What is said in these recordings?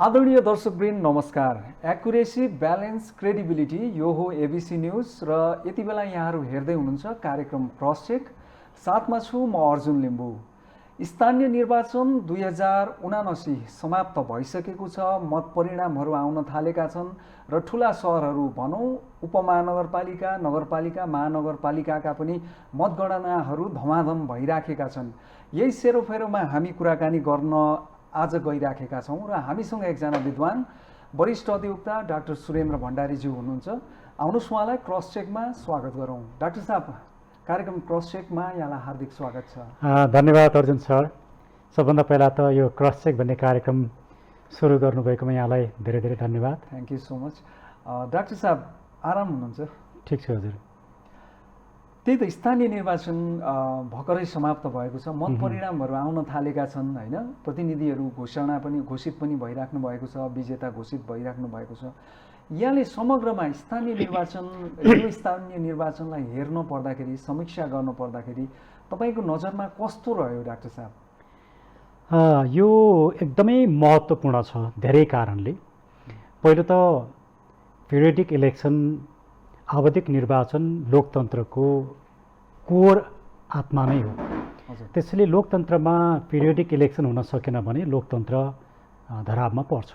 आदरणीय दर्शकवृन्द नमस्कार। Accuracy, balance, credibility, यो हो एबिसी न्यूज र यति बेला यहाँहरू हेर्दै हुनुहुन्छ कार्यक्रम क्रस चेक। साथमा छु म अर्जुन लिम्बू। स्थानीय निर्वाचन 2079 समाप्त भइसकेको छ। मत परिणामहरू आउन थालेका छन् र ठुला सहरहरू भनौँ, उपमहानगरपालिका, नगरपालिका, महानगरपालिकाका पनि मतगणनाहरू धमाधम भइराखेका छन्। यही सेरोफेरोमा हामी कुराकानी गर्न आज गइराखेका छौँ र हामीसँग एकजना विद्वान वरिष्ठ अधिवक्ता डाक्टर सुरेन्द्र भण्डारीज्यू हुनुहुन्छ। आउनुहोस् उहाँलाई क्रस चेकमा स्वागत गरौँ। डाक्टर साहब, कार्यक्रम क्रस चेकमा यहाँलाई हार्दिक स्वागत छ। धन्यवाद अर्जुन सर। सबभन्दा पहिला त यो क्रस चेक भन्ने कार्यक्रम सुरु गर्नुभएकोमा यहाँलाई धेरै धेरै धन्यवाद। Thank you so much. Doctor साहब, आराम हुनुहुन्छ? ठिक छ हजुर। त्यही त, स्थानीय निर्वाचन भर्खरै समाप्त भएको छ। मत परिणामहरू आउन थालेका छन् होइन। प्रतिनिधिहरू घोषित पनि भइराख्नु भएको छ, विजेता घोषित भइराख्नु भएको छ। यहाँले समग्रमा स्थानीय निर्वाचनलाई हेर्न पर्दाखेरि, समीक्षा गर्न पर्दाखेरि तपाईँको नजरमा कस्तो रह्यो डाक्टर साहब? यो एकदमै महत्त्वपूर्ण छ धेरै कारणले। पहिलो त पिरियडिक इलेक्सन, आवधिक निर्वाचन लोकतन्त्रको कोर आत्मा नै हो। त्यसैले लोकतन्त्रमा पिरियडिक इलेक्सन हुन सकेन भने लोकतन्त्र धरापमा पर्छ।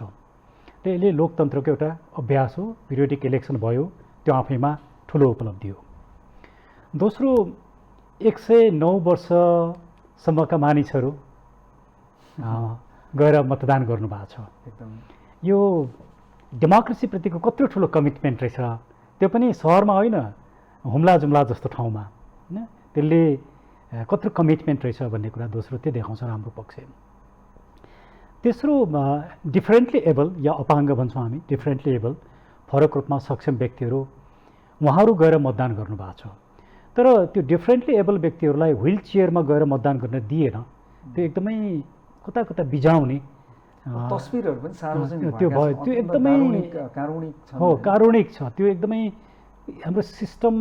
र यसले लोकतन्त्रको एउटा अभ्यास हो। पिरियडिक इलेक्सन भयो, त्यो आफैमा ठुलो उपलब्धि हो। दोस्रो, 109 वर्षसम्मका मानिसहरू गएर मतदान गर्नुभएको छ। एकदम यो डेमोक्रेसीप्रतिको कत्रो ठुलो कमिटमेन्ट रहेछ। त्यो पनि सहरमा होइन, हुम्ला जुम्ला जस्तो ठाउँमा होइन। त्यसले कत्रो कमिटमेन्ट रहेछ भन्ने कुरा दोस्रो त्यो देखाउँछ राम्रो पक्ष। तेस्रो, डिफरेन्टली एबल या अपाङ्ग भन्छौँ हामी, डिफरेन्टली एबल फरक रूपमा सक्षम व्यक्तिहरू उहाँहरू गएर मतदान गर्नुभएको छ। तर त्यो डिफरेन्टली एबल व्यक्तिहरूलाई व्हिल चेयरमा गएर मतदान गर्न दिएन। त्यो एकदमै कता कता बिजाउने तस्बिरहरू पनि सार्वजनिक त्यो भयो। त्यो एकदमै कारुणिक छ। त्यो एकदमै हाम्रो सिस्टम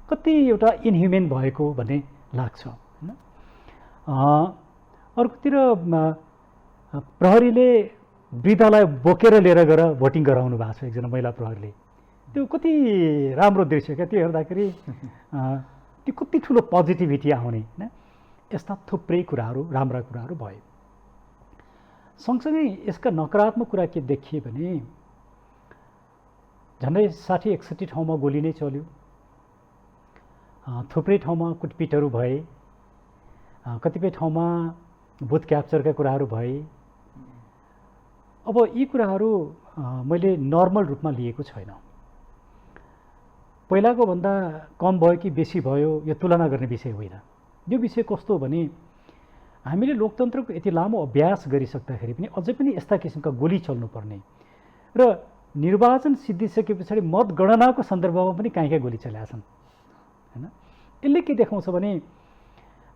कति एउटा इनह्युमेन भएको भन्ने लाग्छ होइन। अर्कोतिर प्रहरीले वृद्धालाई बोकेर लिएर गएर भोटिङ गराउनु भएको छ एकजना महिला प्रहरीले। त्यो कति राम्रो दृश्य क्या। त्यो हेर्दाखेरि त्यो कति ठुलो पोजिटिभिटी आउने होइन। यस्ता थुप्रै कुराहरू, राम्रा कुराहरू भयो। सँगसँगै यसका नकारात्मक कुरा के देखिए भने झन्डै 60-61 ठाउँमा गोली नै चल्यो। थुप्रै ठाउँमा कुटपिटहरू भए। कतिपय ठाउँमा बुथ क्याप्चरका कुराहरू भए। अब यी कुराहरू मैले नर्मल रूपमा लिएको छैन। पहिलाको भन्दा कम भयो कि बेसी भयो यो तुलना गर्ने विषय होइन। यो विषय कस्तो हो भने हामीले लोकतन्त्रको यति लामो अभ्यास गरिसक्दाखेरि पनि अझै पनि यस्ता किसिमका गोली चल्नुपर्ने र निर्वाचन सिद्धिसके पछाडि मतगणनाको सन्दर्भमा पनि कहीँ गोली चलेका छन् होइन। यसले के देखाउँछ भने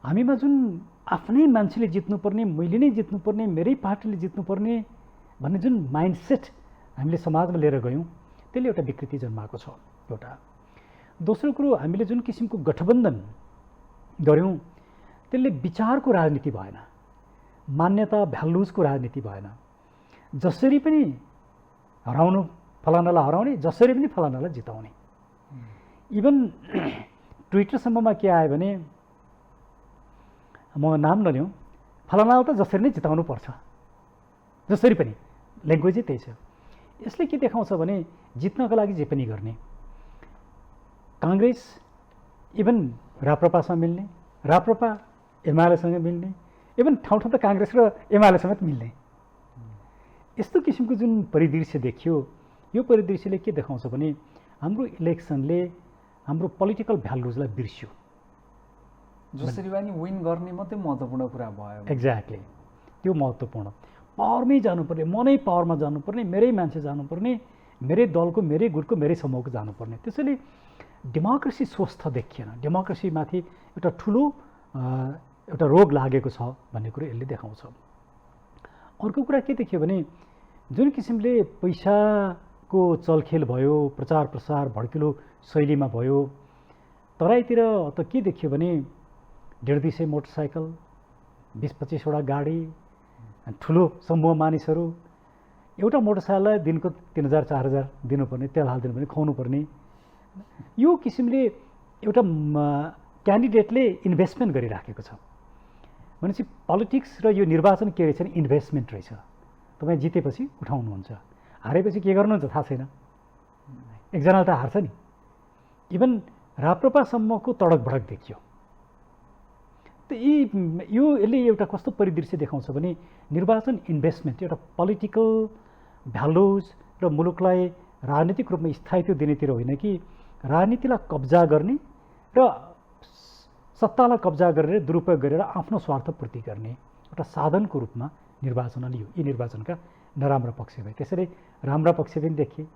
हामीमा जुन आफ्नै मान्छेले जित्नुपर्ने, मैले नै जित्नुपर्ने, मेरै पार्टीले जित्नुपर्ने भन्ने जुन माइन्डसेट हामीले समाजमा लिएर गयौँ, त्यसले एउटा विकृति जन्माएको छ एउटा। दोस्रो कुरो, हामीले जुन किसिमको गठबन्धन गऱ्यौँ त्यसले विचारको राजनीति भएन, मान्यता भ्यालुजको राजनीति भएन। जसरी पनि हराउनु, फलानालाई हराउने, जसरी पनि फलानालाई जिताउने। इभन ट्विटरसम्ममा के आयो भने म नाम नलिउँ, फलानालाई त जसरी नै जिताउनु पर्छ, जसरी पनि। ल्याङ्ग्वेजै त्यही छ। यसले के देखाउँछ भने जित्नको लागि जे पनि गर्ने। काङ्ग्रेस इभन राप्रपासँग मिल्ने, राप्रपा एमालेसँग मिल्ने, इभन ठाउँ ठाउँ त काङ्ग्रेस र एमाले समेत मिल्ने। यस्तो किसिमको जुन परिदृश्य देखियो, यो परिदृश्यले के देखाउँछ भने हाम्रो इलेक्सनले हाम्रो पोलिटिकल भ्यालुजलाई बिर्स्यो। जसरी पनि विन गर्ने मात्रै महत्त्वपूर्ण कुरा भयो। एक्ज्याक्टली, त्यो महत्त्वपूर्ण। पावरमै जानुपर्ने, म नै पावरमा जानुपर्ने, मेरै मान्छे जानुपर्ने, मेरै दलको, मेरै गुटको, मेरै समूहको जानुपर्ने। त्यसैले डेमोक्रेसी स्वस्थ देखिएन। डेमोक्रेसीमाथि एउटा ठुलो एउटा रोग लागेको छ भन्ने कुरो यसले देखाउँछ। अर्को कुरा के देखियो भने जुन किसिमले पैसाको चलखेल भयो, प्रचार प्रसार भड्किलो शैलीमा भयो, तराईतिर त के देखियो भने 150 मोटरसाइकल, 20-25 वटा गाडी, ठुलो समूह मानिसहरू, एउटा मोटरसाइकललाई दिनको 3000 4000 दिनुपर्ने, तेल हालिदिनु पर्ने, खुवाउनु पर्ने। यो किसिमले एउटा क्यान्डिडेटले इन्भेस्टमेन्ट गरिराखेको छ भनेपछि पोलिटिक्स र यो निर्वाचन के रहेछ भने इन्भेस्टमेन्ट रहेछ। तपाईँ जितेपछि उठाउनुहुन्छ, हारेपछि के गर्नुहुन्छ थाहा छैन। एकजनाले त हार्छ नि, इभन राप्रपासम्मको तडक भडक देखियो। त यसले एउटा कस्तो परिदृश्य देखाउँछ भने निर्वाचन इन्भेस्टमेन्ट एउटा पोलिटिकल भ्यालुज र मुलुकलाई राजनीतिक रूपमा स्थायित्व दिनेतिर होइन कि राजनीतिलाई कब्जा गर्ने र सत्तालाई कब्जा गरेर दुरुपयोग गरेर आफ्नो स्वार्थपूर्ति गर्ने एउटा साधनको रूपमा निर्वाचन लियो। यी निर्वाचनका नराम्रा पक्ष भए। त्यसैले राम्रा पक्ष पनि देखिए।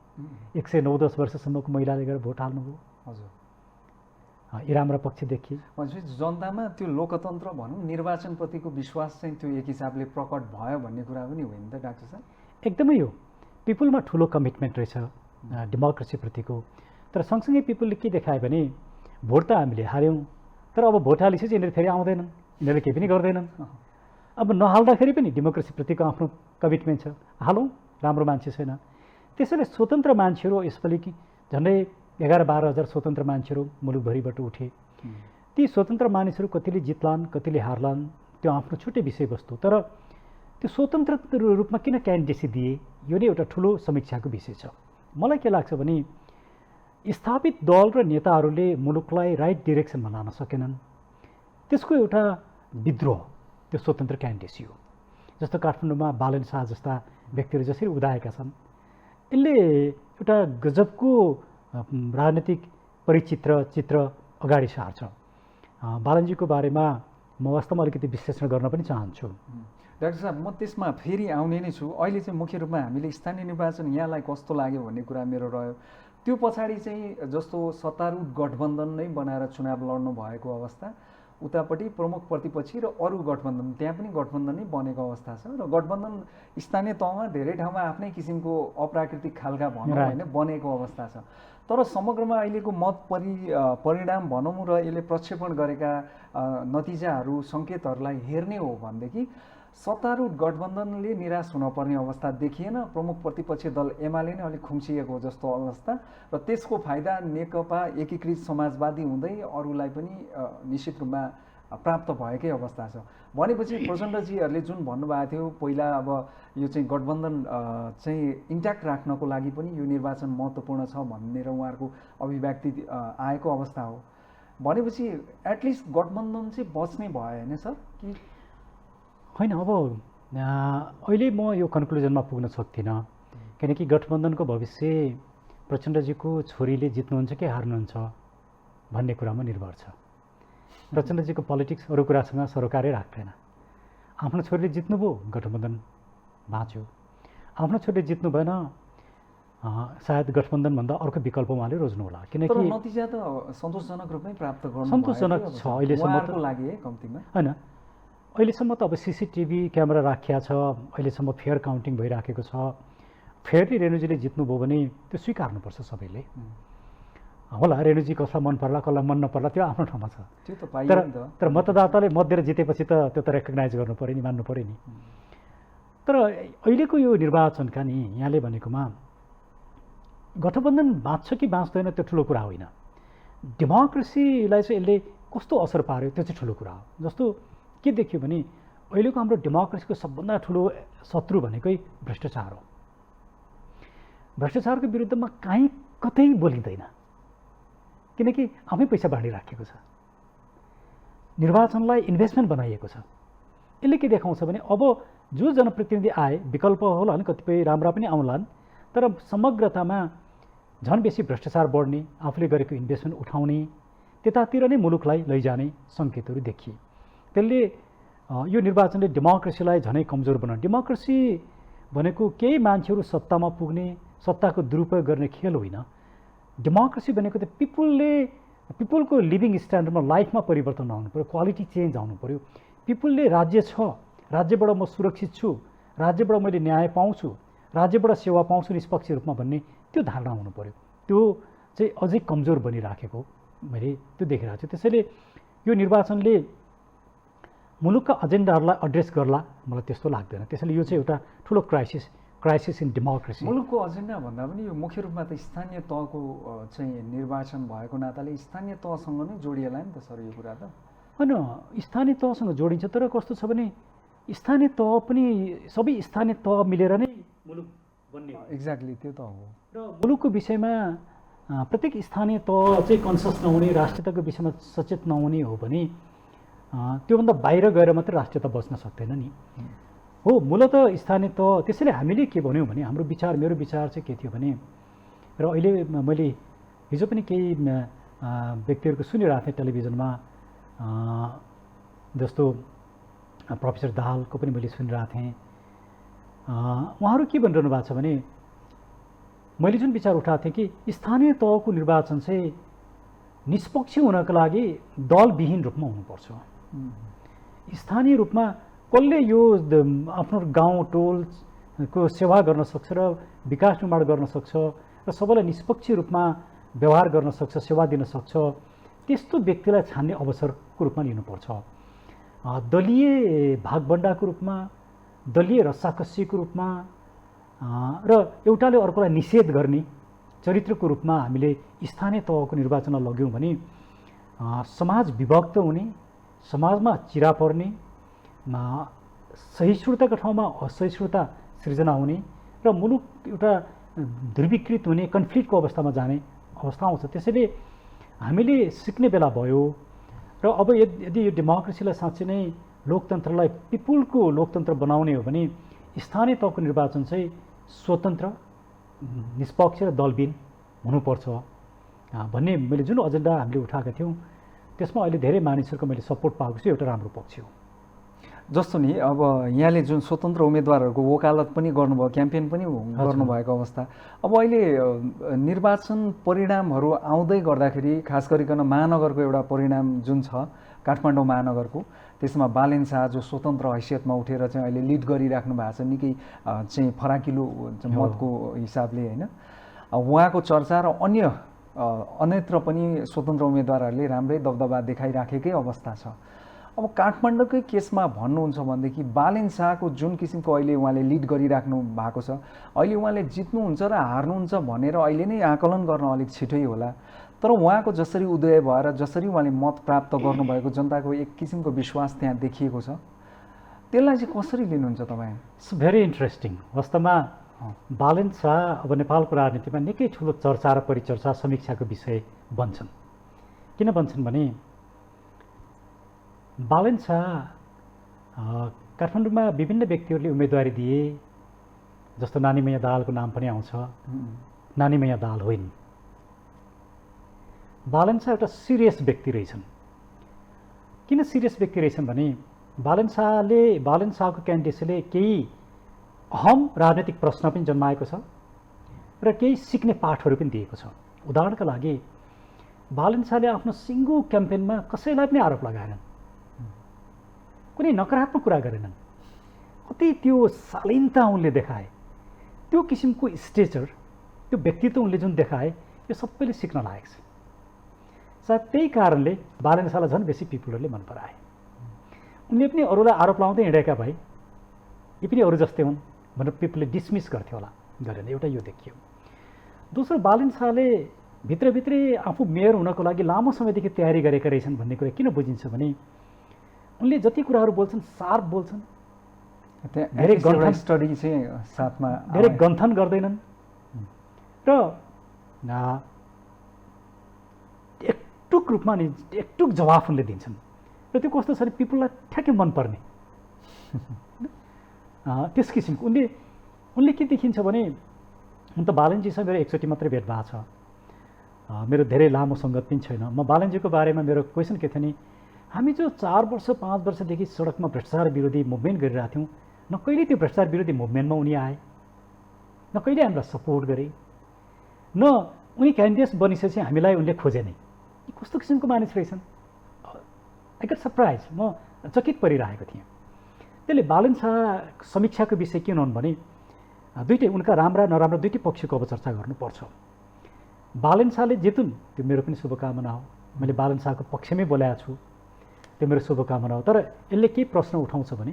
109-10 वर्षसम्मको महिलाले गएर भोट हाल्नुभयो। हजुर, यी राम्रा पक्ष देखिए। भनेपछि जनतामा त्यो लोकतन्त्र भनौँ निर्वाचनप्रतिको विश्वास चाहिँ त्यो एक हिसाबले प्रकट भयो भन्ने कुरा पनि हो नि त डाक्टर साहब? एकदमै हो। पिपुलमा ठुलो कमिटमेन्ट रहेछ डेमोक्रेसीप्रतिको। तर सँगसँगै पिपुलले के देखायो भने भोट त हामीले हार्यौँ, तर अब भोट हालिसकेपछि यिनीहरू फेरि आउँदैनन्, यिनीहरूले केही पनि गर्दैनन्। अब नहाल्दाखेरि पनि डेमोक्रेसीप्रतिको आफ्नो कमिटमेन्ट छ, हालौँ, राम्रो मान्छे छैन। त्यसैले स्वतन्त्र मान्छेहरू यसपालि झन्डै 11-12 हजार स्वतन्त्र मान्छेहरू मुलुकभरिबाट उठे। ती स्वतन्त्र मानिसहरू कतिले जित्लान्, कतिले हार्लान्, त्यो आफ्नो छुट्टै विषयवस्तु। तर त्यो स्वतन्त्र रूपमा किन क्यान्डिडेसी दिए, यो नै एउटा ठुलो समीक्षाको विषय छ। मलाई के लाग्छ भने स्थापित दल र नेताहरूले मुलुकलाई राइट डिरेक्सनमा लान सकेनन्। त्यसको एउटा विद्रोह त्यो स्वतन्त्र क्यान्डिडेसी हो। जस्तो काठमाडौँमा बालन शाह जस्ता व्यक्तिहरू जसरी उदाएका छन्, यसले एउटा गजबको राजनीतिक चित्र अगाडि सार्छ। बालनजीको बारेमा म वास्तवमा अलिकति विश्लेषण गर्न पनि चाहन्छु। डाक्टर साहब, म त्यसमा फेरि आउने नै छु। अहिले चाहिँ मुख्य रूपमा हामीले स्थानीय निर्वाचन यहाँलाई कस्तो लाग्यो भन्ने कुरा मेरो रह्यो। त्यो पछाडि चाहिँ जस्तो सत्तारूढ गठबन्धन नै बनाएर चुनाव लड्नु भएको अवस्था, उतापट्टि प्रमुख प्रतिपक्षी र अरू गठबन्धन, त्यहाँ पनि गठबन्धन नै बनेको अवस्था छ र गठबन्धन स्थानीय तहमा धेरै ठाउँमा आफ्नै किसिमको अप्राकृतिक खालका भनौँ होइन बनेको अवस्था छ। तर समग्रमा अहिलेको परिणाम भनौँ र यसले प्रक्षेपण गरेका नतिजाहरू सङ्केतहरूलाई हेर्ने हो भनेदेखि सत्तारूढ गठबन्धनले निराश हुनपर्ने अवस्था देखिएन। प्रमुख प्रतिपक्षी दल एमाले नै अलिक खुम्चिएको जस्तो अवस्था र त्यसको फाइदा नेकपा एकीकृत समाजवादी हुँदै अरूलाई पनि निश्चित रूपमा प्राप्त भएकै अवस्था छ। भनेपछि प्रचण्डजीहरूले जुन भन्नुभएको थियो पहिला, अब यो चाहिँ गठबन्धन चाहिँ इन्ट्याक्ट राख्नको लागि पनि यो निर्वाचन महत्त्वपूर्ण छ भनेर उहाँहरूको अभिव्यक्ति आएको अवस्था हो। भनेपछि एटलिस्ट गठबन्धन चाहिँ बच्ने भयो होइन सर कि होइन? अब अहिले म यो कन्क्लुजनमा पुग्न सक्दिनँ, किनकि गठबन्धनको भविष्य प्रचण्डजीको छोरीले जित्नुहुन्छ कि हार्नुहुन्छ भन्ने कुरामा निर्भर छ। प्रचण्डजीको पोलिटिक्स अरू कुरासँग सरोकारै राख्दैन। आफ्नो छोरीले जित्नुभयो, गठबन्धन बाँच्यो। आफ्नो छोरीले जित्नु भएन, सायद गठबन्धनभन्दा अर्को विकल्प उहाँले रोज्नु होला। किनकि नतिजा त सन्तोषजनक रूपमै प्राप्त गर्नु सन्तोषजनक छ अहिलेसम्म त लागि कम्तीमा होइन। अहिलेसम्म त अब CCTV क्यामेरा राखिया छ, अहिलेसम्म फेयर काउन्टिङ भइराखेको छ। फेयरली रेणुजीले जित्नुभयो भने त्यो स्वीकार्नुपर्छ सबैले। होला रेणुजी कसलाई मन पर्ला कसलाई मन नपर्ला त्यो आफ्नो ठाउँमा छ, तर मतदाताले मत दिएर जितेपछि त त्यो त रेकग्नाइज गर्नु पऱ्यो नि, मान्नु पऱ्यो नि। तर अहिलेको यो निर्वाचनका नि यहाँले भनेकोमा गठबन्धन बाँच्छ कि बाँच्दैन त्यो ठुलो कुरा होइन। डेमोक्रेसीलाई चाहिँ यसले कस्तो असर पार्यो त्यो चाहिँ ठुलो कुरा हो। जस्तो के देखियो भने अहिलेको हाम्रो डेमोक्रेसीको सबभन्दा ठुलो शत्रु भनेकै भ्रष्टाचार हो। भ्रष्टाचारको विरुद्धमा कहीँ कतै बोलिँदैन, किनकि आफै पैसा बाँडिराखेको छ। निर्वाचनलाई इन्भेस्टमेन्ट बनाइएको छ। यसले के देखाउँछ भने अब जो जनप्रतिनिधि आए, विकल्प होला नि, कतिपय राम्रा पनि आउलान्, तर समग्रतामा झन् बेसी भ्रष्टाचार बढ्ने, आफूले गरेको इन्भेस्टमेन्ट उठाउने, त्यतातिर नै मुलुकलाई लैजाने सङ्केतहरू देखिए। त्यसले यो निर्वाचनले डेमोक्रेसीलाई झनै कमजोर बनाउने। डेमोक्रेसी भनेको केही मान्छेहरू सत्तामा पुग्ने, सत्ताको दुरुपयोग गर्ने खेल होइन। डेमोक्रेसी भनेको त पिपुलको लिभिङ स्ट्यान्डर्डमा, लाइफमा परिवर्तन आउनु पऱ्यो, क्वालिटी चेन्ज आउनु पऱ्यो। पिपुलले राज्य छ, राज्यबाट म सुरक्षित छु, राज्यबाट मैले न्याय पाउँछु, राज्यबाट सेवा पाउँछु निष्पक्ष रूपमा भन्ने त्यो धारणा हुनु पऱ्यो। त्यो चाहिँ अझै कमजोर बनिराखेको मैले त्यो देखिरहेको छु। त्यसैले यो निर्वाचनले मुलुकका एजेन्डाहरूलाई एड्रेस गर्ला मलाई त्यस्तो लाग्दैन। त्यसैले यो चाहिँ एउटा ठुलो क्राइसिस क्राइसिस इन डेमोक्रेसी। मुलुकको एजेन्डा भन्दा पनि यो मुख्य रूपमा त स्थानीय तहको चाहिँ निर्वाचन भएको नाताले स्थानीय तहसँग नै जोडिएला नि त सर यो कुरा त। होइन, स्थानीय तहसँग जोडिन्छ, तर कस्तो छ भने स्थानीय तह पनि सबै स्थानीय तह मिलेर नै मुलुक बन्ने हो। एक्ज्याक्टली त्यो त हो। र मुलुकको विषयमा प्रत्येक स्थानीय तह चाहिँ कन्सियस नहुने, राष्ट्रियताको विषयमा सचेत नहुने हो भने त्योभन्दा बाहिर गएर मात्रै राष्ट्रियता बच्न सक्दैन नि। हो, मूलत स्थानीय तह। त्यसैले हामीले के भन्यौँ भने हाम्रो विचार, मेरो विचार चाहिँ के थियो भने, र अहिले मैले हिजो पनि केही व्यक्तिहरूको सुनिरहेको थिएँ टेलिभिजनमा, जस्तो प्रोफेसर दाहालको पनि मैले सुनिरहेको थिएँ। उहाँहरू के भनिरहनु भएको छ भने, मैले जुन विचार उठाएको थिएँ कि स्थानीय तहको निर्वाचन चाहिँ निष्पक्ष हुनको लागि दलविहीन रूपमा हुनुपर्छ। स्थानीय रूपमा कसले यो आफ्नो गाउँ टोलको सेवा गर्न सक्छ र विकास निर्माण गर्न सक्छ र सबैलाई निष्पक्ष रूपमा व्यवहार गर्न सक्छ, सेवा दिन सक्छ, त्यस्तो व्यक्तिलाई छान्ने अवसरको रूपमा लिनुपर्छ। दलीय भागबन्डाको रूपमा, दलीय रस्साकसीको रूपमा र एउटाले अर्कोलाई निषेध गर्ने चरित्रको रूपमा हामीले स्थानीय तहको निर्वाचनमा लग्यौँ भने समाज विभक्त हुने, समाजमा चिरा पर्ने, सहिष्णुताको ठाउँमा असहिष्णुता सृजना हुने र मुलुक एउटा ध्रुवीकृत हुने, कन्फ्लिक्टको अवस्थामा जाने अवस्था आउँछ। त्यसैले हामीले सिक्ने बेला भयो। र अब यदि यो डेमोक्रेसीलाई साँच्चै नै लोकतन्त्रलाई पिपुलको लोकतन्त्र बनाउने हो भने स्थानीय तहको निर्वाचन चाहिँ स्वतन्त्र, निष्पक्ष र दलविहीन हुनुपर्छ भन्ने मैले जुन एजेन्डा हामीले उठाएका थियौँ त्यसमा अहिले धेरै मानिसहरूको मैले सपोर्ट पाएको छु। एउटा राम्रो पक्ष हो। जस्तो नि अब यहाँले जुन स्वतन्त्र उम्मेदवारहरूको वकालत पनि गर्नुभयो, क्याम्पेन पनि गर्नुभएको अवस्था, अब अहिले निर्वाचन परिणामहरू आउँदै गर्दाखेरि खास गरिकन महानगरको एउटा परिणाम जुन छ काठमाडौँ महानगरको, त्यसमा बालेन शाह जो स्वतन्त्र हैसियतमा उठेर चाहिँ अहिले लिड गरिराख्नु भएको छ निकै चाहिँ फराकिलो मतको हिसाबले होइन, उहाँको चर्चा र अन्यत्र पनि स्वतन्त्र उम्मेदवारहरूले राम्रै दबदबा देखाइराखेकै अवस्था छ। अब काठमाडौँकै केसमा भन्नुहुन्छ भनेदेखि बालेन शाहको जुन किसिमको अहिले उहाँले लिड गरिराख्नु भएको छ, अहिले उहाँले जित्नुहुन्छ र हार्नुहुन्छ भनेर अहिले नै आकलन गर्न अलिक छिटै होला, तर उहाँको जसरी उदय भएर जसरी उहाँले मत प्राप्त गर्नुभएको जनताको एक किसिमको विश्वास त्यहाँ देखिएको छ, त्यसलाई चाहिँ कसरी लिनुहुन्छ तपाईँ? It's very interesting. वास्तवमा बालेन शाह अब नेपालको राजनीतिमा निकै ठुलो चर्चा र परिचर्चा, समीक्षाको विषय बन्छन्। किन बन्छन् भने बालेन शाह काठमाडौँमा विभिन्न व्यक्तिहरूले उम्मेदवारी दिए, जस्तो नानीमैया दाहालको नाम पनि आउँछ। नानीमैया दाहाल होइन, बालेन शाह एउटा सिरियस व्यक्ति रहेछन्। किन सिरियस व्यक्ति रहेछन् भने बालेन शाहको क्यान्डिडेसीले केही अहम राजनीतिक प्रश्न पनि जन्माएको छ र केही सिक्ने पाठहरू पनि दिएको छ। उदाहरणका लागि बालेन शाहले आफ्नो सिङ्गो क्याम्पेनमा कसैलाई पनि आरोप लगाएनन्, कुनै नकारात्मक कुरा गरेनन्। कति त्यो शालीनता उनले देखाए, त्यो किसिमको स्टेचर, त्यो व्यक्तित्व उनले जुन देखाए, यो सबैले सिक्न लायक छ। सायद त्यही कारणले बालेन शाहलाई झन् बेसी पिपुलहरूले मन पराए। उनले पनि अरूलाई आरोप लाउँदै हिँडेका भए यी पनि अरू जस्तै हुन् भनेर पिपुलले डिसमिस गर्थे होला, गरेन। एउटा यो देखियो। दोस्रो, बालेन शाहले भित्रभित्रै आफू मेयर हुनको लागि लामो समयदेखि तयारी गरेका रहेछन् भन्ने कुरा किन बुझिन्छ भने उनले जति कुराहरू बोल्छन् सार्प बोल्छन्, धेरै गन्थन स्टडी चाहिँ साथमा, धेरै गन्थन गर्दैनन् र एकटुक रूपमा नि एकटुक जवाफ उनले दिन्छन् र त्यो कस्तो छ भने पिपुललाई ठ्याक्कै मनपर्ने त्यस किसिमको उनले के देखिन्छ भने, हुन त बालेनजीसँग मेरो एकचोटि मात्रै भेट भएको छ, मेरो धेरै लामो सङ्गत पनि छैन। म बालेनजीको बारेमा मेरो क्वेसन के थियो नि, हामी जो 4 वर्ष 5 वर्षदेखि सडकमा भ्रष्टाचार विरोधी मुभमेन्ट गरिरहेको थियौँ, न कहिले त्यो भ्रष्टाचार विरोधी मुभमेन्टमा उनी आए, न कहिले हामीलाई सपोर्ट गरे, न उनी क्यान्डिडेट बनिसकेपछि हामीलाई उनले खोजे नै। कस्तो किसिमको मानिस रहेछन्। आई गेट सरप्राइज, म चकित परिरहेको थिएँ। त्यसले बालेन शाह समीक्षाको विषय के हुन् भने दुईटै उनका राम्रा नराम्रा दुईटै पक्षको अब चर्चा गर्नुपर्छ। बालेन शाहले जितुन् त्यो मेरो पनि शुभकामना हो, मैले बालेन शाहको पक्षमै बोलाएको छु, त्यो मेरो शुभकामना हो। तर यसले के प्रश्न उठाउँछ भने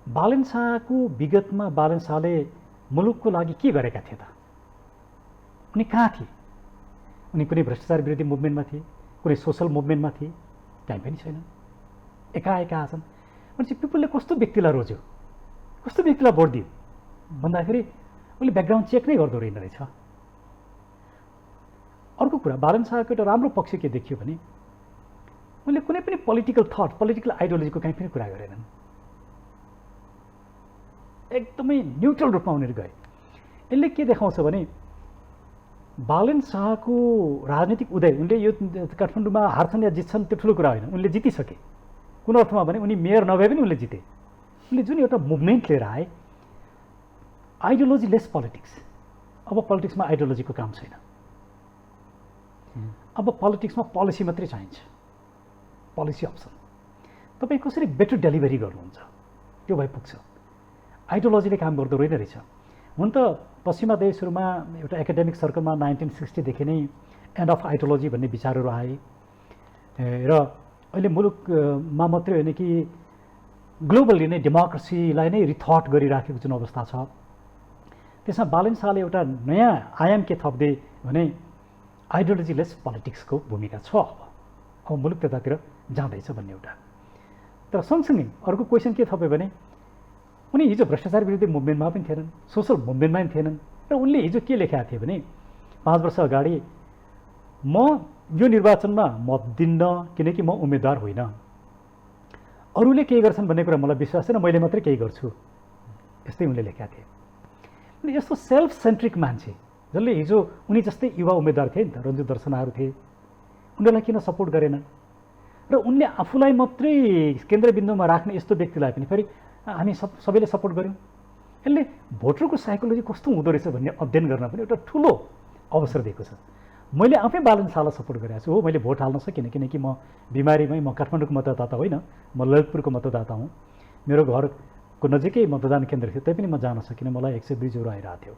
बालन शाहको विगतमा बालन शाहले मुलुकको लागि के गरेका थिए त? उनी कहाँ थिए? उनी कुनै भ्रष्टाचार विरोधी मुभमेन्टमा थिए, कुनै सोसल मुभमेन्टमा थिए? कहीँ पनि छैन। एकाएका आछन्। भनेपछि पिपुलले कस्तो व्यक्तिलाई रोज्यो, कस्तो व्यक्तिलाई भोट दियो भन्दाखेरि उसले ब्याकग्राउन्ड चेक नै गर्दो रहेन रहेछ। अर्को कुरा, बालन शाहको एउटा राम्रो पक्ष के देखियो भने उनले कुनै पनि पोलिटिकल थट, पोलिटिकल आइडियोलोजीको कहीँ पनि कुरा गरेनन्। एकदमै न्युट्रल रूपमा उनीहरू गए। यसले के देखाउँछ भने बालन शाहको राजनीतिक उदय, उनले यो काठमाडौँमा हार्छन् या जित्छन् त्यो ठुलो कुरा होइन, उनले जितिसके। कुन अर्थमा भने उनी मेयर नभए पनि उनले जिते। उनले जुन एउटा मुभमेन्ट लिएर आए, आइडियोलोजी लेस पोलिटिक्स। अब पोलिटिक्समा आइडियोलोजीको काम छैन। अब पोलिटिक्समा पोलिसी मात्रै चाहिन्छ, पोलिसी अप्सन। तपाईँ कसरी बेटर डेलिभरी गर्नुहुन्छ त्यो भए पुग्छ। आइडियोलोजीले काम गर्दो रहेन रहेछ। हुन त पश्चिमा देशहरूमा एउटा एकाडेमिक सर्कलमा 1960 देखि नै एन्ड अफ आइडियोलोजी भन्ने विचारहरू आए र अहिले मुलुकमा मात्रै होइन कि ग्लोबली नै डेमोक्रेसीलाई नै रिथट गरिराखेको जुन अवस्था छ, त्यसमा बालन शाहले एउटा नयाँ आयाम के थप्दे भने आइडियोलोजी लेस पोलिटिक्सको भूमिका छ। अब मुलुक त्यतातिर जाँदैछ भन्ने एउटा। तर सँगसँगै अर्को क्वेसन के थप्यो भने उनी हिजो भ्रष्टाचार विरोधी मुभमेन्टमा पनि थिएनन्, सोसल मुभमेन्टमा पनि थिएनन् र उनले हिजो के लेखेका थिए भने 5 वर्ष अगाडि म यो निर्वाचनमा मत दिन्न किनकि म उम्मेदवार होइन, अरूले केही गर्छन् भन्ने कुरा मलाई विश्वास छैन, मैले मात्रै केही गर्छु, यस्तै उनले लेखेका थिए। अनि यस्तो सेल्फ सेन्ट्रिक मान्छे जसले हिजो उनी जस्तै युवा उम्मेदवार थिए नि त, रञ्जु दर्शनाहरू थिए, उनीहरूलाई किन सपोर्ट गरेनन्? र उनले आफूलाई मात्रै केन्द्रबिन्दुमा राख्ने यस्तो व्यक्तिलाई पनि फेरि हामी सबैले सपोर्ट गऱ्यौँ। यसले भोटरको साइकोलोजी कस्तो हुँदो रहेछ भन्ने अध्ययन गर्न पनि एउटा ठुलो अवसर दिएको छ। मैले आफै बालन शाहलाई सपोर्ट गरेको छु। हो, मैले भोट हाल्न सकिनँ किनकि म बिमारीमै, म काठमाडौँको मतदाता होइन, म ललितपुरको मतदाता हुँ। मेरो घरको नजिकै मतदान केन्द्र थियो, तैपनि म जान सकिनँ। मलाई 102 ज्वरो आइरहेको थियो।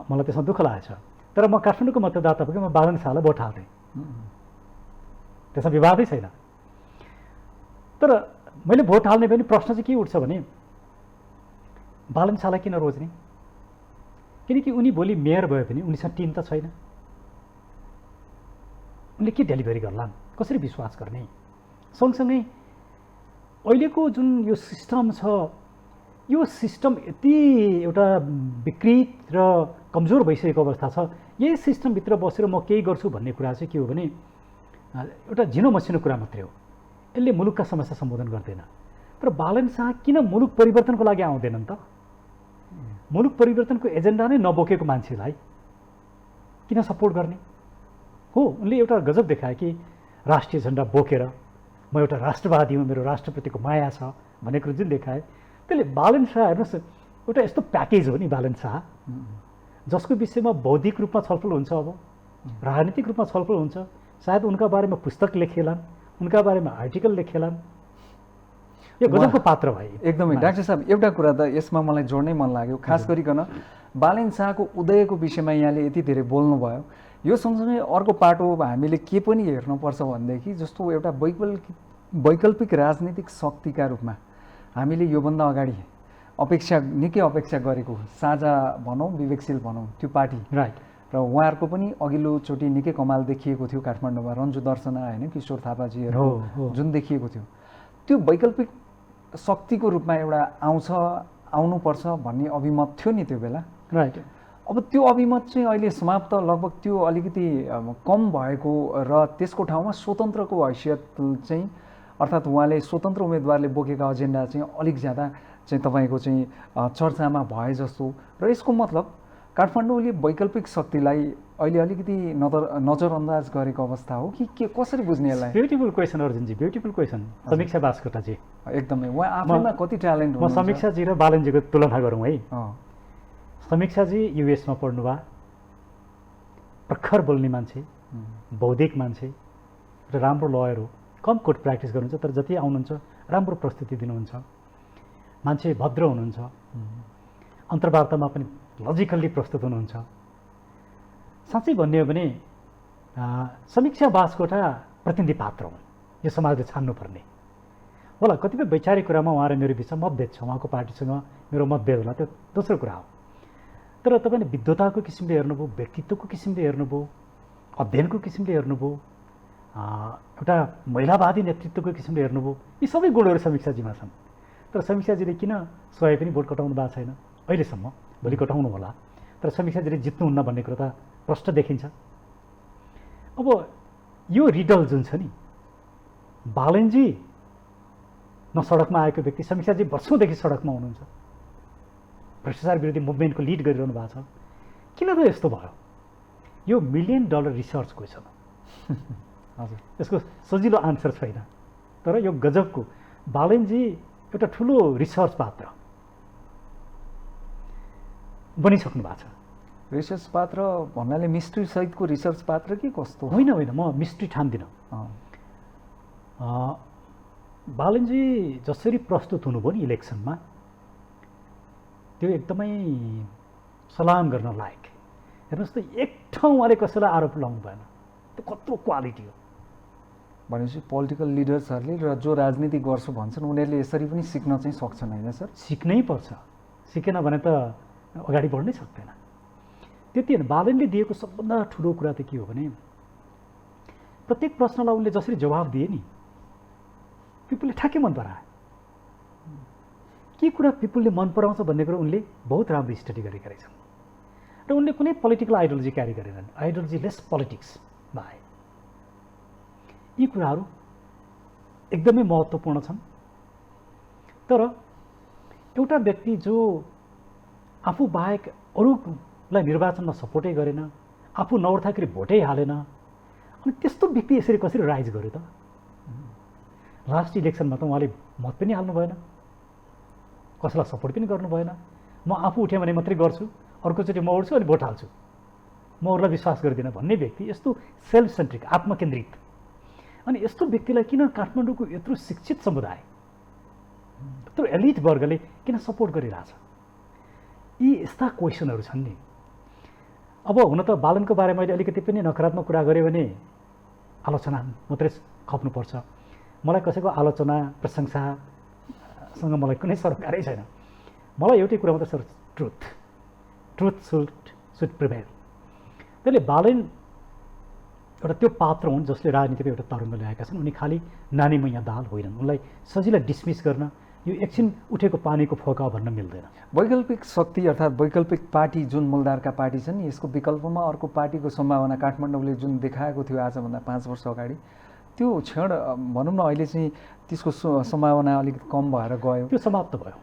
मलाई त्यसमा दुःख लागेछ। तर म काठमाडौँको मतदाता भएँ, म बालन शाहलाई भोट हाल्थेँ, त्यसमा विवादै छैन। तर मैले भोट हाल्ने पनि प्रश्न चाहिँ के उठ्छ भने बालन शाहलाई किन रोज्ने? किनकि उनी भोलि मेयर भए पनि उनीसँग टिम त छैन। उनले के डेलिभरी गर्लान्, कसरी विश्वास गर्ने? सँगसँगै अहिलेको जुन यो सिस्टम छ, यो सिस्टम यति एउटा विकृत र कमजोर भइसकेको अवस्था छ। यही सिस्टमभित्र बसेर म केही गर्छु भन्ने कुरा चाहिँ के हो भने एउटा झिनो मसिनो कुरा मात्रै हो। यसले मुलुकका समस्या सम्बोधन गर्दैन। तर बालन शाह किन मुलुक परिवर्तनको लागि आउँदैनन् त? मुलुक परिवर्तनको एजेन्डा नै नबोकेको मान्छेलाई किन सपोर्ट गर्ने? हो, उनले एउटा गजब देखाए कि राष्ट्रिय झन्डा बोकेर म एउटा राष्ट्रवादी हुँ, मेरो राष्ट्रप्रतिको माया छ भन्ने कुरो जुन देखाए, त्यसले बालन शाह हेर्नुहोस् एउटा यस्तो प्याकेज हो नि बालन शाह, जसको विषयमा बौद्धिक रूपमा छलफल हुन्छ, अब राजनीतिक रूपमा छलफल हुन्छ। सायद उनका बारेमा पुस्तक लेखेलान्, उनका बारेमा आर्टिकल लेखेलान्। यो गजबको पात्र भाइ। एकदमै। डाक्टर साहब, एउटा कुरा त यसमा मलाई जोड्नै मन लाग्यो, खास गरिकन बालन शाहको उदयको विषयमा यहाँले यति धेरै बोल्नुभयो। यो सँगसँगै अर्को पाटो हामीले के पनि हेर्नुपर्छ भनेदेखि जस्तो एउटा वैकल्पिक राजनीतिक शक्तिका रूपमा हामीले योभन्दा अगाडि निकै अपेक्षा गरेको साझा भनौँ, विवेकशील भनौँ, त्यो पार्टी राइट, र उहाँहरूको पनि अघिल्लोचोटि निकै कमाल देखिएको थियो काठमाडौँमा, रञ्जु दर्शना होइन, किशोर थापाजीहरू जुन देखिएको थियो, त्यो वैकल्पिक शक्तिको रूपमा एउटा आउनुपर्छ भन्ने अभिमत थियो नि त्यो बेला। राइट। अब त्यो अभिमत चाहिँ अहिले समाप्त, लगभग त्यो अलिकति कम भएको र त्यसको ठाउँमा स्वतन्त्रको हैसियत चाहिँ, अर्थात् उहाँले स्वतन्त्र उम्मेदवारले बोकेका एजेन्डा चाहिँ अलिक ज्यादा चाहिँ तपाईँको चाहिँ चर्चामा भए जस्तो। र यसको मतलब काठमाडौँले वैकल्पिक शक्तिलाई अहिले अलिकति नजरअन्दाज गरेको अवस्था हो कि के, कसरी बुझ्ने यसलाई? Beautiful question अर्जुनजी, beautiful question. समीक्षा बास्कोटाजी एकदमै, उहाँ आफैमा कति ट्यालेन्ट म समीक्षाजी र बालनजीको तुलना गरौँ है। समीक्षाजी युएसमा पढ्नुभयो, प्रखर बोल्ने मान्छे, बौद्धिक मान्छे र राम्रो लयर हो। कम कोर्ट प्र्याक्टिस गर्नुहुन्छ, तर जति आउनुहुन्छ राम्रो प्रस्तुति दिनुहुन्छ, मान्छे भद्र हुनुहुन्छ, अन्तर्वार्तामा पनि लजिकल्ली प्रस्तुत हुनुहुन्छ। साँच्चै भन्ने हो भने समीक्षा बास्कोटा प्रतिनिधि पात्र हुन्, यो समाजले छान्नुपर्ने। होला कतिपय वैचारिक कुरामा उहाँ र मेरो बिचमा मतभेद छ, उहाँको पार्टीसँग मेरो मतभेद होला, त्यो दोस्रो कुरा हो। तर तपाईँले विद्वताको किसिमले हेर्नुभयो, व्यक्तित्वको किसिमले हेर्नुभयो, अध्ययनको किसिमले हेर्नुभयो, एउटा महिलावादी नेतृत्वको किसिमले हेर्नुभयो, यी सबै गुणहरू समीक्षाजीमा छन्। तर समीक्षाजीले किन स्वयं पनि भोट कटाउनु भएको छैन अहिलेसम्म? भोलि कटाउनु होला, तर समीक्षाजीले जित्नुहुन्न भन्ने कुरो त प्रष्ट देखिन्छ। अब यो रिडल जुन छ नि, बालनजी न सडकमा आएको व्यक्ति, समीक्षाजी वर्षौँदेखि सडकमा हुनुहुन्छ, भ्रष्टाचार विरोधी मुभमेन्टको लिड गरिरहनु भएको छ, किन त यस्तो भयो? यो $1 मिलियन रिसर्च क्वेसन हजुर, यसको सजिलो आन्सर छैन। तर यो गजबको बालनजी एउटा ठुलो रिसर्च पात्र बनिसक्नु भएको छ। रिसर्च पात्र भन्नाले मिस्ट्री सहितको रिसर्च पात्र कि कस्तो? होइन होइन, म मिस्ट्री ठान्दिनँ। बालनजी जसरी प्रस्तुत हुनुभयो नि इलेक्सनमा, त्यो एकदमै सलाम गर्न लायक। हेर्नुहोस् त, एक ठाउँ उहाँले कसैलाई आरोप लाउनु भएन, त्यो कत्रो क्वालिटी हो। भनेपछि पोलिटिकल लिडर्सहरूले र जो राजनीति गर्छु भन्छन् उनीहरूले यसरी पनि सिक्न चाहिँ सक्छन् होइन सर? सिक्नै पर्छ, सिकेन भने त अगाडि बढ्नै सक्दैन। त्यति होइन, बालनले दिएको सबभन्दा ठुलो कुरा त के हो भने, प्रत्येक प्रश्नलाई उनले जसरी जवाफ दिए नि, पिपुलले ठ्याक्कै मन पराए। के कुरा पिपुलले मन पराउँछ भन्ने कुरा उनले बहुत राम्रो स्टडी गरेका रहेछन्। र उनले कुनै पोलिटिकल आइडियोलोजी क्यारी गरेनन्, आइडियोलोजी लेस पोलिटिक्स भए। यी कुराहरू एकदमै महत्त्वपूर्ण छन्। तर एउटा व्यक्ति जो आफू बाहेक अरूलाई निर्वाचनमा सपोर्टै गरेन, आफू नउठ्दाखेरि भोटै हालेन, अनि त्यस्तो व्यक्ति यसरी कसरी राइज गर्यो त? लास्ट इलेक्सनमा त उहाँले मत पनि हाल्नु भएन, कसैलाई सपोर्ट पनि गर्नु भएन। म आफू उठेँ भने मात्रै गर्छु, अर्कोचोटि म उठ्छु अनि भोट हाल्छु, म अरूलाई विश्वास गर्दिनँ भन्ने व्यक्ति, यस्तो सेल्फ सेन्ट्रिक, आत्मकेन्द्रित। अनि यस्तो व्यक्तिलाई किन काठमाडौँको यत्रो शिक्षित समुदाय, यत्रो एलिट वर्गले किन सपोर्ट गरिरहेछ? यी यस्ता क्वेसनहरू छन् नि। अब हुन त बालनको बारेमा मैले अलिकति पनि नकारात्मक कुरा गरेँ भने आलोचना मात्रै खप्नुपर्छ। मलाई कसैको आलोचना प्रशंसासँग मलाई कुनै सरोकारै छैन। मलाई एउटै कुरा मात्रै सर, ट्रुथ सुड प्रिभेल। त्यसले बालन एउटा त्यो पात्र हुन् जसले राजनीतिमा एउटा तरङ्ग ल्याएका छन्। उनी खालि नानी मैया दाल होइनन्। उनलाई सजिलै डिसमिस गर्न, यो एकछिन उठेको पानीको फोका भन्न मिल्दैन। वैकल्पिक शक्ति अर्थात् वैकल्पिक पार्टी जुन मूलधारका पार्टी छन्, यसको विकल्पमा अर्को पार्टीको सम्भावना काठमाडौँले जुन देखाएको थियो आजभन्दा 5 वर्ष अगाडि, त्यो क्षण भनौँ न अहिले चाहिँ त्यसको सम्भावना अलिकति कम भएर गयो। त्यो समाप्त भयो।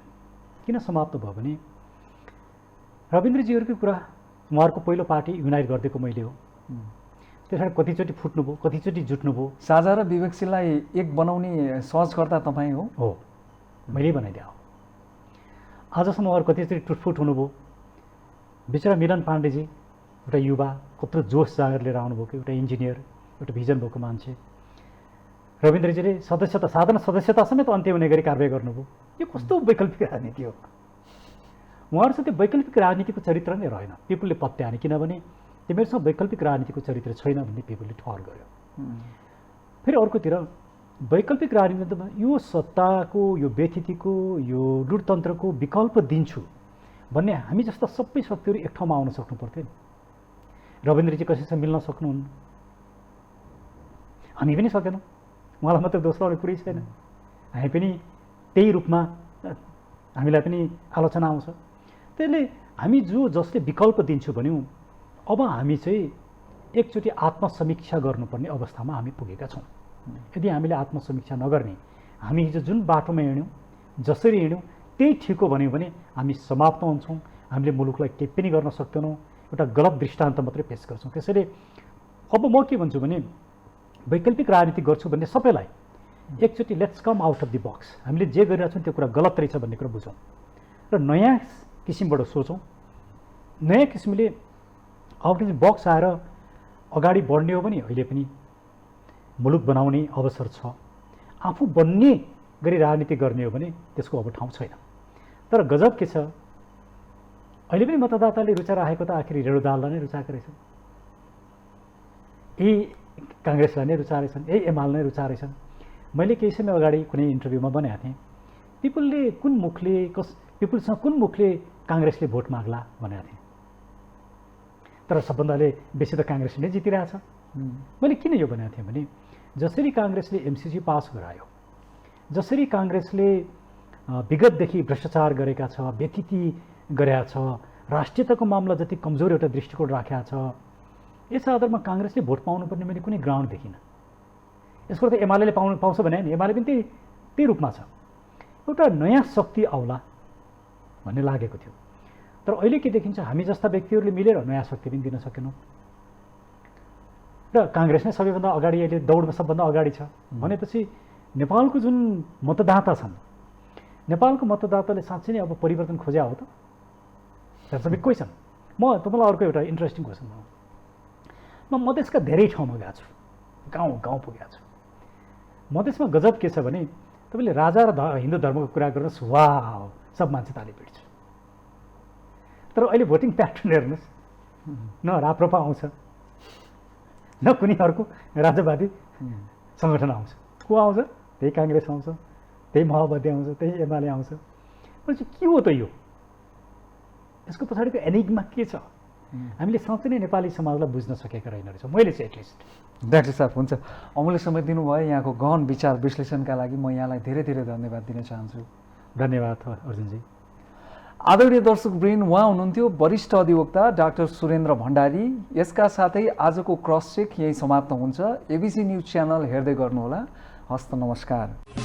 किन समाप्त भयो भने रविन्द्रजीहरूकै कुरा, उहाँहरूको पहिलो पार्टी युनाइट गरिदिएको मैले हो। त्यसबाट कतिचोटि फुट्नुभयो, कतिचोटि जुट्नुभयो। साझा र विवेकशीललाई एक बनाउने सहजकर्ता तपाईँ हो? मैले बनाइदिए हो। आजसम्म उहाँहरू कतिचोटि टुटफुट हुनुभयो। बिचरा मिलन पाण्डेजी एउटा युवा, कत्रो जोस जाँगर लिएर आउनुभयो कि, एउटा इन्जिनियर, एउटा भिजन भएको मान्छे। रविन्द्रजीले सदस्यता, साधारण सदस्यता समेत अन्त्य हुने गरी कारवाही गर्नुभयो। यो कस्तो वैकल्पिक राजनीति हो? उहाँहरूसँग त्यो वैकल्पिक राजनीतिको चरित्र नै रहेन। पिपुलले पत्याए, किनभने तिमीहरूसँग वैकल्पिक राजनीतिको चरित्र छैन भन्ने पिपुलले ठहर गर्यो। फेरि अर्कोतिर वैकल्पिक राजनीतिमा यो सत्ताको, यो व्यथितिको, यो लुटतन्त्रको विकल्प दिन्छु भन्ने हामी जस्ता सबै शक्तिहरू एक ठाउँमा आउन सक्नु पर्थ्यो नि। रविन्द्रजी कसैसँग मिल्न सक्नुहुन्न, हामी पनि सकेनौँ। उहाँलाई मात्रै दोष लगाउने कुरै छैन। हामी पनि त्यही रूपमा हामीलाई पनि आलोचना आउँछ। त्यसले हामी जसले विकल्प दिन्छु भन्यौँ, अब हामी चाहिँ एकचोटि आत्मसमीक्षा गर्नुपर्ने अवस्थामा हामी पुगेका छौँ। यदि हामीले आत्मसमीक्षा नगर्ने, हामी हिजो जुन बाटोमा हिँड्यौँ, जसरी हिँड्यौँ त्यही ठिक हो भन्यौँ भने हामी समाप्त हुन्छौँ। हामीले मुलुकलाई केही पनि गर्न सक्दैनौँ, एउटा गलत दृष्टान्त मात्रै पेश गर्छौँ। त्यसैले अब म के भन्छु भने, वैकल्पिक राजनीति गर्छु भन्ने सबैलाई एकचोटि let's come out of the box. हामीले जे गरिरहेछौँ त्यो कुरा गलत रहेछ भन्ने कुरा बुझौँ र नयाँ किसिमबाट सोचौँ। नयाँ किसिमले आउट अफ द बक्स आएर अगाडि बढ्ने हो भने अहिले पनि मुलुक बनाउने अवसर छ। आफू बन्ने गरी राजनीति गर्ने हो भने त्यसको अब ठाउँ छैन। तर गजब के छ, अहिले पनि मतदाताले रुचाइरहेको त आखिर रेणुदाललाई नै रुचाएको रहेछन्, यही काङ्ग्रेसलाई नै रुचाएछन्, यही एमाले नै रुचाएछन्। मैले केही समय अगाडि कुनै इन्टरभ्यूमा भनेको थिएँ पिपुलसँग कुन मुखले काङ्ग्रेसले भोट माग्ला भनेको थिएँ। तर सबभन्दाले बेसी त काङ्ग्रेसले नै जितिरहेछ। मैले किन यो भनेको थिएँ भने जसरी काङ्ग्रेसले एमसिसी पास गरायो, जसरी काङ्ग्रेसले विगतदेखि भ्रष्टाचार गरेका छ, व्यतिथि गरेका छ, राष्ट्रियताको मामला जति कमजोर एउटा दृष्टिकोण राखेका छ, यस आधारमा काङ्ग्रेसले भोट पाउनुपर्ने मैले कुनै ग्राउन्ड देखिनँ। यसको त एमाले पाउँछ भने नि, एमाले पनि त्यही रूपमा छ। एउटा नयाँ शक्ति आउला भन्ने लागेको थियो। तर अहिले के देखिन्छ, हामी जस्ता व्यक्तिहरूले मिलेर नयाँ शक्ति पनि दिन सकेनौँ र काङ्ग्रेस नै सबैभन्दा अगाडि अहिले दौडमा सबभन्दा अगाडि छ भनेपछि नेपालको जुन मतदाता छन्, नेपालको मतदाताले साँच्चै नै अब परिवर्तन खोज्या हो त? वास्तविक कोही छन्? म तपाईँलाई अर्को एउटा इन्ट्रेस्टिङ क्वेसन भनौँ। म मधेसका धेरै ठाउँमा गएको छु, गाउँ गाउँ पुगेको छु। मधेसमा गजब के छ भने तपाईँले राजा र हिन्दू धर्मको कुरा गर्नुहोस्, वाह सब मान्छे ताली पिट्छ। तर अहिले भोटिङ प्याटर्न हेर्नुहोस्, न राप्रपा आउँछ, न कुनै अर्को राजावादी सङ्गठन आउँछ। को आउँछ? त्यही काङ्ग्रेस आउँछ, त्यही माओवादी आउँछ, त्यही एमाले आउँछ। भनेपछि के हो त यो? यसको पछाडिको एनिग्मा के छ? हामीले साँच्चै नै नेपाली समाजलाई बुझ्न सकेका रहेन रहेछौँ, मैले चाहिँ एटलिस्ट। डाक्टर साहब, हुन्छ, अमूल्य समय दिनुभयो यहाँको गहन विचार विश्लेषणका लागि म यहाँलाई धेरै धेरै धन्यवाद दिन चाहन्छु। धन्यवाद अर्जुनजी। आदरणीय दर्शकवृन्द, उहाँ हुनुहुन्थ्यो वरिष्ठ अधिवक्ता डाक्टर सुरेन्द्र भण्डारी। यसका साथै आजको क्रस चेक यही समाप्त हुन्छ। एबिसी न्युज च्यानल हेर्दै गर्नुहोला। हस्त नमस्कार।